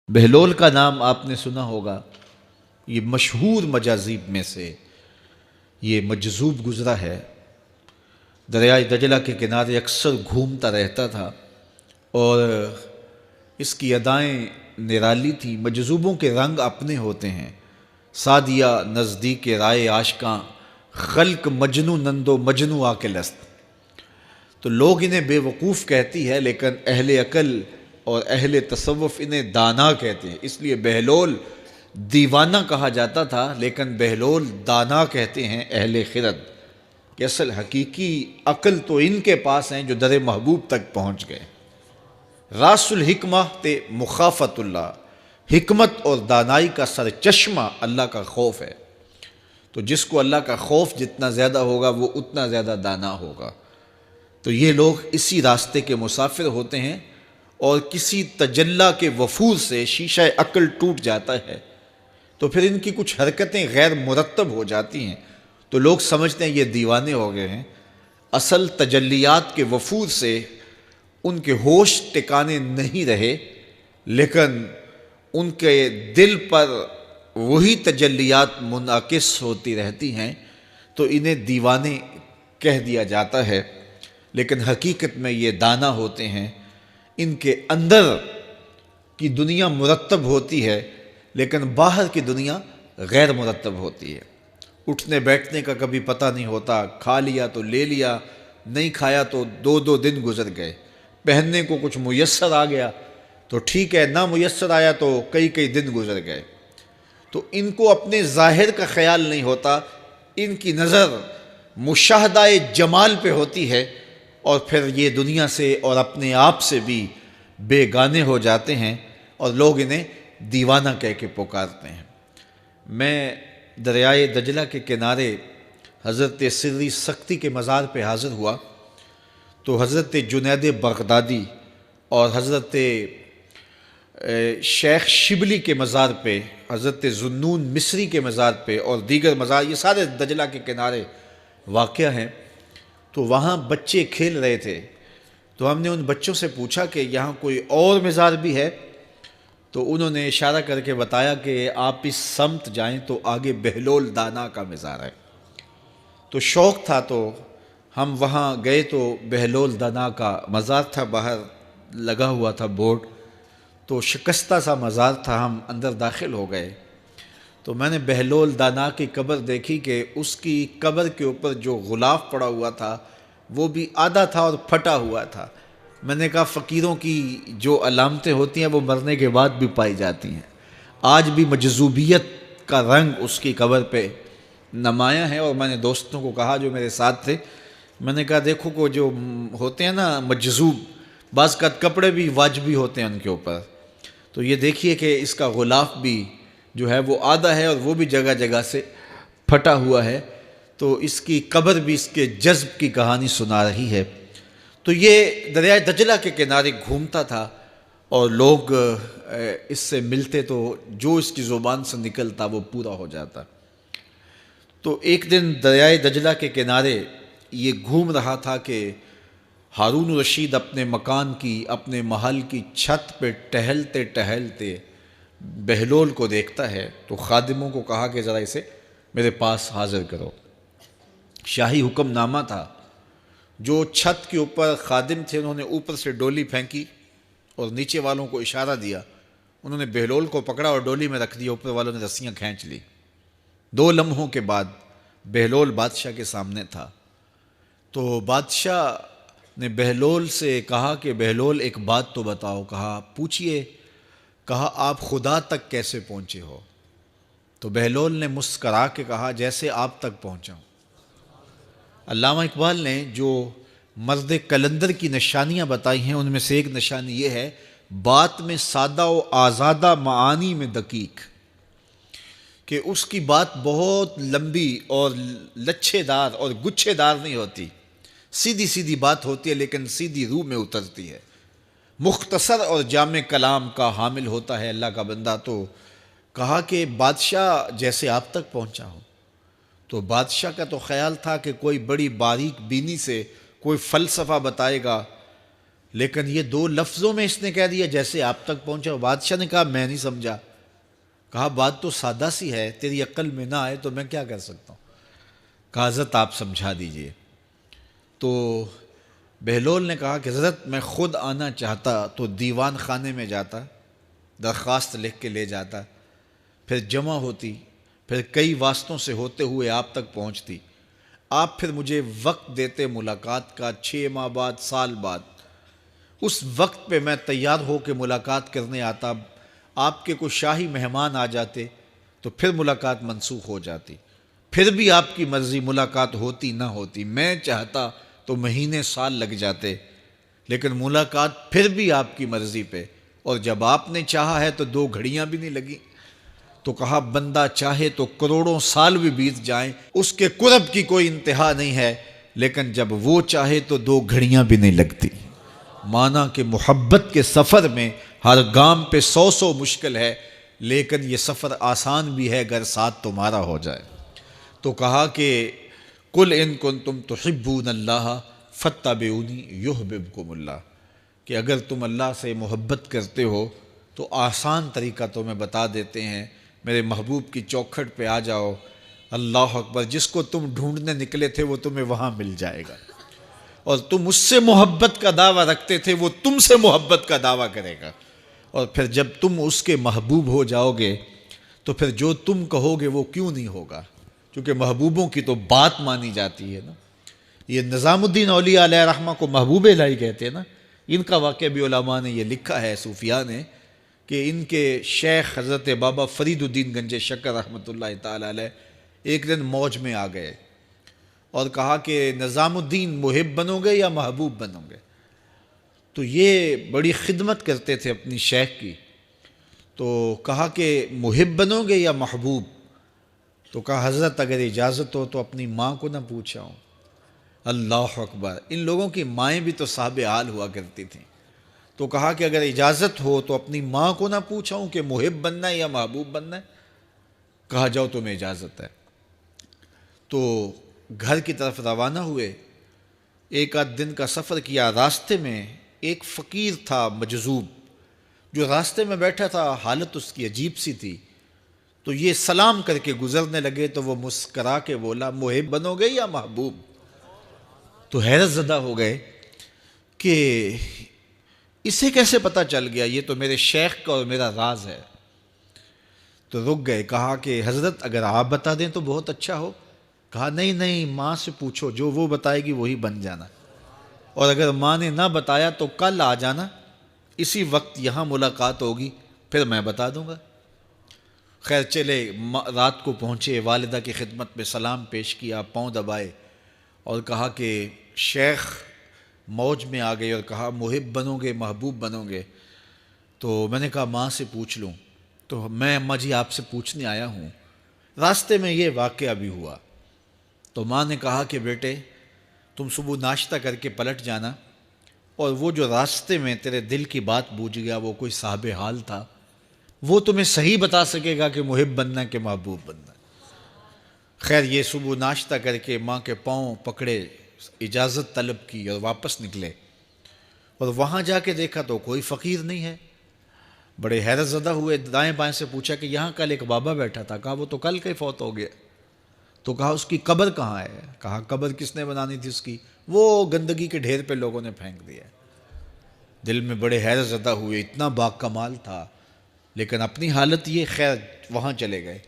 بہلول کا نام آپ نے سنا ہوگا، یہ مشہور مجاذیب میں سے یہ مجذوب گزرا ہے۔ دریائے دجلہ کے کنارے اکثر گھومتا رہتا تھا اور اس کی ادائیں نرالی تھی۔ مجذوبوں کے رنگ اپنے ہوتے ہیں، سادیہ نزدیک رائے عاشقاں، خلق مجنو نندو مجنو آکل است۔ تو لوگ انہیں بے وقوف کہتی ہے، لیکن اہل عقل اور اہل تصوف انہیں دانا کہتے ہیں۔ اس لیے بہلول دیوانہ کہا جاتا تھا، لیکن بہلول دانا کہتے ہیں اہل خرد، کہ اصل حقیقی عقل تو ان کے پاس ہیں جو در محبوب تک پہنچ گئے۔ راس الحکمہ تے مخافت اللہ، حکمت اور دانائی کا سر چشمہ اللہ کا خوف ہے۔ تو جس کو اللہ کا خوف جتنا زیادہ ہوگا وہ اتنا زیادہ دانا ہوگا۔ تو یہ لوگ اسی راستے کے مسافر ہوتے ہیں، اور کسی تجلی کے وفور سے شیشہ عقل ٹوٹ جاتا ہے تو پھر ان کی کچھ حرکتیں غیر مرتب ہو جاتی ہیں، تو لوگ سمجھتے ہیں یہ دیوانے ہو گئے ہیں۔ اصل تجلیات کے وفور سے ان کے ہوش ٹکانے نہیں رہے، لیکن ان کے دل پر وہی تجلیات منعکس ہوتی رہتی ہیں، تو انہیں دیوانے کہہ دیا جاتا ہے، لیکن حقیقت میں یہ دانا ہوتے ہیں۔ ان کے اندر کی دنیا مرتب ہوتی ہے، لیکن باہر کی دنیا غیر مرتب ہوتی ہے۔ اٹھنے بیٹھنے کا کبھی پتہ نہیں ہوتا، کھا لیا تو لے لیا، نہیں کھایا تو دو دو دن گزر گئے۔ پہننے کو کچھ میسر آ گیا تو ٹھیک ہے، نہ میسر آیا تو کئی کئی دن گزر گئے۔ تو ان کو اپنے ظاہر کا خیال نہیں ہوتا، ان کی نظر مشاہدہ جمال پہ ہوتی ہے، اور پھر یہ دنیا سے اور اپنے آپ سے بھی بے گانے ہو جاتے ہیں، اور لوگ انہیں دیوانہ کہہ کے پکارتے ہیں۔ میں دریائے دجلہ کے کنارے حضرت سری سختی کے مزار پہ حاضر ہوا، تو حضرت جنید بغدادی اور حضرت شیخ شبلی کے مزار پہ، حضرت ذوالنون مصری کے مزار پہ، اور دیگر مزار، یہ سارے دجلہ کے کنارے واقع ہیں۔ تو وہاں بچے کھیل رہے تھے، تو ہم نے ان بچوں سے پوچھا کہ یہاں کوئی اور مزار بھی ہے؟ تو انہوں نے اشارہ کر کے بتایا کہ آپ اس سمت جائیں تو آگے بہلول دانا کا مزار ہے۔ تو شوق تھا تو ہم وہاں گئے، تو بہلول دانا کا مزار تھا، باہر لگا ہوا تھا بورڈ، تو شکستہ سا مزار تھا، ہم اندر داخل ہو گئے۔ تو میں نے بہلول دانا کی قبر دیکھی کہ اس کی قبر کے اوپر جو غلاف پڑا ہوا تھا وہ بھی آدھا تھا اور پھٹا ہوا تھا۔ میں نے کہا فقیروں کی جو علامتیں ہوتی ہیں وہ مرنے کے بعد بھی پائی جاتی ہیں۔ آج بھی مجذوبیت کا رنگ اس کی قبر پہ نمایاں ہے، اور میں نے دوستوں کو کہا جو میرے ساتھ تھے، میں نے کہا دیکھو کو جو ہوتے ہیں نا مجذوب، بعض کا کپڑے بھی واجبی ہوتے ہیں ان کے اوپر، تو یہ دیکھیے کہ اس کا غلاف بھی جو ہے وہ آدھا ہے، اور وہ بھی جگہ جگہ سے پھٹا ہوا ہے۔ تو اس کی قبر بھی اس کے جذب کی کہانی سنا رہی ہے۔ تو یہ دریائے دجلہ کے کنارے گھومتا تھا، اور لوگ اس سے ملتے تو جو اس کی زبان سے نکلتا وہ پورا ہو جاتا۔ تو ایک دن دریائے دجلہ کے کنارے یہ گھوم رہا تھا کہ ہارون رشید اپنے مکان کی، اپنے محل کی چھت پہ ٹہلتے ٹہلتے بہلول کو دیکھتا ہے، تو خادموں کو کہا کہ ذرا اسے میرے پاس حاضر کرو۔ شاہی حکم نامہ تھا، جو چھت کے اوپر خادم تھے انہوں نے اوپر سے ڈولی پھینکی اور نیچے والوں کو اشارہ دیا، انہوں نے بہلول کو پکڑا اور ڈولی میں رکھ دیا، اوپر والوں نے رسیاں کھینچ لی۔ 2 لمحوں کے بعد بہلول بادشاہ کے سامنے تھا۔ تو بادشاہ نے بہلول سے کہا کہ بہلول ایک بات تو بتاؤ، کہا پوچھئے، کہا آپ خدا تک کیسے پہنچے ہو؟ تو بہلول نے مسکرا کے کہا جیسے آپ تک پہنچا ہوں۔ علامہ اقبال نے جو مرد کلندر کی نشانیاں بتائی ہیں ان میں سے ایک نشانی یہ ہے، بات میں سادہ و آزادہ، معانی میں دقیق، کہ اس کی بات بہت لمبی اور لچھے دار اور گچھے دار نہیں ہوتی، سیدھی سیدھی بات ہوتی ہے، لیکن سیدھی روح میں اترتی ہے۔ مختصر اور جامع کلام کا حامل ہوتا ہے اللہ کا بندہ۔ تو کہا کہ بادشاہ جیسے آپ تک پہنچا ہو۔ تو بادشاہ کا تو خیال تھا کہ کوئی بڑی باریک بینی سے کوئی فلسفہ بتائے گا، لیکن یہ 2 لفظوں میں اس نے کہہ دیا جیسے آپ تک پہنچا۔ بادشاہ نے کہا میں نہیں سمجھا۔ کہا بات تو سادہ سی ہے، تیری عقل میں نہ آئے تو میں کیا کر سکتا ہوں؟ کہا حضرت آپ سمجھا دیجئے۔ تو بہلول نے کہا کہ حضرت میں خود آنا چاہتا تو دیوان خانے میں جاتا، درخواست لکھ کے لے جاتا، پھر جمع ہوتی، پھر کئی واسطوں سے ہوتے ہوئے آپ تک پہنچتی، آپ پھر مجھے وقت دیتے ملاقات کا 6 ماہ بعد، سال بعد، اس وقت پہ میں تیار ہو کے ملاقات کرنے آتا، آپ کے کوئی شاہی مہمان آ جاتے تو پھر ملاقات منسوخ ہو جاتی، پھر بھی آپ کی مرضی ملاقات ہوتی نہ ہوتی، میں چاہتا تو مہینے سال لگ جاتے، لیکن ملاقات پھر بھی آپ کی مرضی پہ، اور جب آپ نے چاہا ہے تو 2 گھڑیاں بھی نہیں لگی۔ تو کہا بندہ چاہے تو کروڑوں سال بھی بیت جائیں، اس کے قرب کی کوئی انتہا نہیں ہے، لیکن جب وہ چاہے تو 2 گھڑیاں بھی نہیں لگتی۔ مانا کہ محبت کے سفر میں ہر گام پہ 100 مشکل ہے، لیکن یہ سفر آسان بھی ہے اگر ساتھ تمہارا ہو جائے۔ تو کہا کہ قل ان کنتم تحبون اللہ فاتبعونی یحببکم اللہ، کہ اگر تم اللہ سے محبت کرتے ہو تو آسان طریقہ تمہیں بتا دیتے ہیں، میرے محبوب کی چوکھٹ پہ آ جاؤ، اللہ اکبر، جس کو تم ڈھونڈنے نکلے تھے وہ تمہیں وہاں مل جائے گا، اور تم اس سے محبت کا دعویٰ رکھتے تھے وہ تم سے محبت کا دعویٰ کرے گا، اور پھر جب تم اس کے محبوب ہو جاؤ گے تو پھر جو تم کہو گے وہ کیوں نہیں ہوگا، کیونکہ محبوبوں کی تو بات مانی جاتی ہے نا۔ یہ نظام الدین اولیاء علیہ رحمہ کو محبوب الہی کہتے ہیں نا، ان کا واقعہ بھی علماء نے یہ لکھا ہے، صوفیاء نے، کہ ان کے شیخ حضرت بابا فرید الدین گنج شکر رحمۃ اللہ تعالی علیہ ایک دن موج میں آ گئے اور کہا کہ نظام الدین محب بنو گے یا محبوب بنو گے؟ تو یہ بڑی خدمت کرتے تھے اپنی شیخ کی، تو کہا کہ محب بنو گے یا محبوب؟ تو کہا حضرت اگر اجازت ہو تو اپنی ماں کو نہ پوچھاؤں۔ اللہ اکبر، ان لوگوں کی مائیں بھی تو صاحب حال ہوا کرتی تھیں۔ تو کہا کہ اگر اجازت ہو تو اپنی ماں کو نہ پوچھاؤں کہ محب بننا ہے یا محبوب بننا ہے؟ کہا جاؤ تمہیں اجازت ہے۔ تو گھر کی طرف روانہ ہوئے، 1 دن کا سفر کیا، راستے میں ایک فقیر تھا مجذوب، جو راستے میں بیٹھا تھا، حالت اس کی عجیب سی تھی، تو یہ سلام کر کے گزرنے لگے تو وہ مسکرا کے بولا محب بنو گے یا محبوب؟ تو حیرت زدہ ہو گئے کہ اسے کیسے پتہ چل گیا، یہ تو میرے شیخ کا اور میرا راز ہے۔ تو رک گئے، کہا کہ حضرت اگر آپ بتا دیں تو بہت اچھا ہو۔ کہا نہیں نہیں، ماں سے پوچھو، جو وہ بتائے گی وہی بن جانا، اور اگر ماں نے نہ بتایا تو کل آ جانا، اسی وقت یہاں ملاقات ہوگی، پھر میں بتا دوں گا۔ خیر چلے، رات کو پہنچے، والدہ کی خدمت میں سلام پیش کیا، پاؤں دبائے اور کہا کہ شیخ موج میں آ گئے اور کہا محب بنو گے محبوب بنو گے؟ تو میں نے کہا ماں سے پوچھ لوں، تو میں اماں جی آپ سے پوچھنے آیا ہوں، راستے میں یہ واقعہ بھی ہوا۔ تو ماں نے کہا کہ بیٹے تم صبح ناشتہ کر کے پلٹ جانا، اور وہ جو راستے میں تیرے دل کی بات بوجھ گیا وہ کوئی صاحب حال تھا، وہ تمہیں صحیح بتا سکے گا کہ محب بننا کہ محبوب بننا۔ خیر یہ صبح ناشتہ کر کے ماں کے پاؤں پکڑے، اجازت طلب کی اور واپس نکلے، اور وہاں جا کے دیکھا تو کوئی فقیر نہیں ہے۔ بڑے حیرت زدہ ہوئے، دائیں بائیں سے پوچھا کہ یہاں کل ایک بابا بیٹھا تھا، کہا وہ تو کل کا ہی فوت ہو گیا۔ تو کہا اس کی قبر کہاں ہے؟ کہا قبر کس نے بنانی تھی اس کی؟ وہ گندگی کے ڈھیر پہ لوگوں نے پھینک دیا۔ دل میں بڑے حیرت زدہ ہوئے، اتنا باکمال تھا، لیکن اپنی حالت یہ، خیر وہاں چلے گئے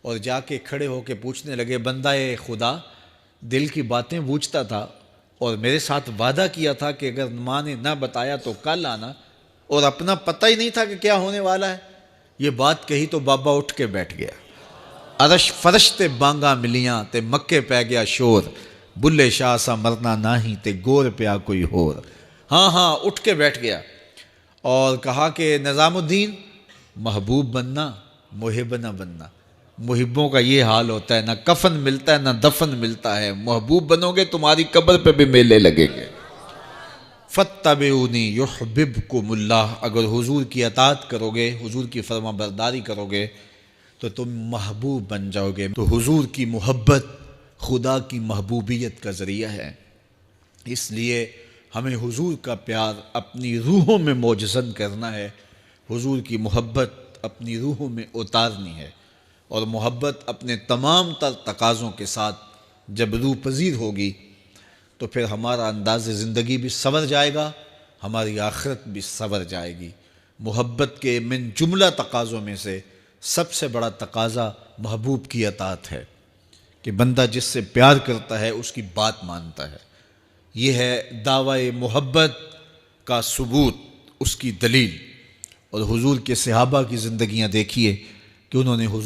اور جا کے کھڑے ہو کے پوچھنے لگے بندہ خدا دل کی باتیں بوجھتا تھا اور میرے ساتھ وعدہ کیا تھا کہ اگر ماں نے نہ بتایا تو کل آنا، اور اپنا پتہ ہی نہیں تھا کہ کیا ہونے والا ہے۔ یہ بات کہی تو بابا اٹھ کے بیٹھ گیا، عرش فرش تے بانگا ملیاں تے مکے پہ گیا شور، بلے شاہ سا مرنا ناہی تے گور پیا کوئی ہور۔ ہاں اٹھ کے بیٹھ گیا اور کہا کہ نظام الدین محبوب بننا محب نہ بننا، محبوں کا یہ حال ہوتا ہے، نہ کفن ملتا ہے نہ دفن ملتا ہے، محبوب بنو گے تمہاری قبر پہ بھی میلے لگیں گے۔ فاتبعونی یحببکم اللہ، اگر حضور کی اطاعت کرو گے، حضور کی فرما برداری کرو گے تو تم محبوب بن جاؤ گے۔ تو حضور کی محبت خدا کی محبوبیت کا ذریعہ ہے، اس لیے ہمیں حضور کا پیار اپنی روحوں میں موجزن کرنا ہے، حضور کی محبت اپنی روحوں میں اتارنی ہے، اور محبت اپنے تمام تر تقاضوں کے ساتھ جب روح پذیر ہوگی تو پھر ہمارا انداز زندگی بھی سنور جائے گا، ہماری آخرت بھی سنور جائے گی۔ محبت کے من جملہ تقاضوں میں سے سب سے بڑا تقاضا محبوب کی اطاعت ہے، کہ بندہ جس سے پیار کرتا ہے اس کی بات مانتا ہے۔ یہ ہے دعوی محبت کا ثبوت، اس کی دلیل۔ اور حضور کے صحابہ کی زندگیاں دیکھیے کہ انہوں نے حضور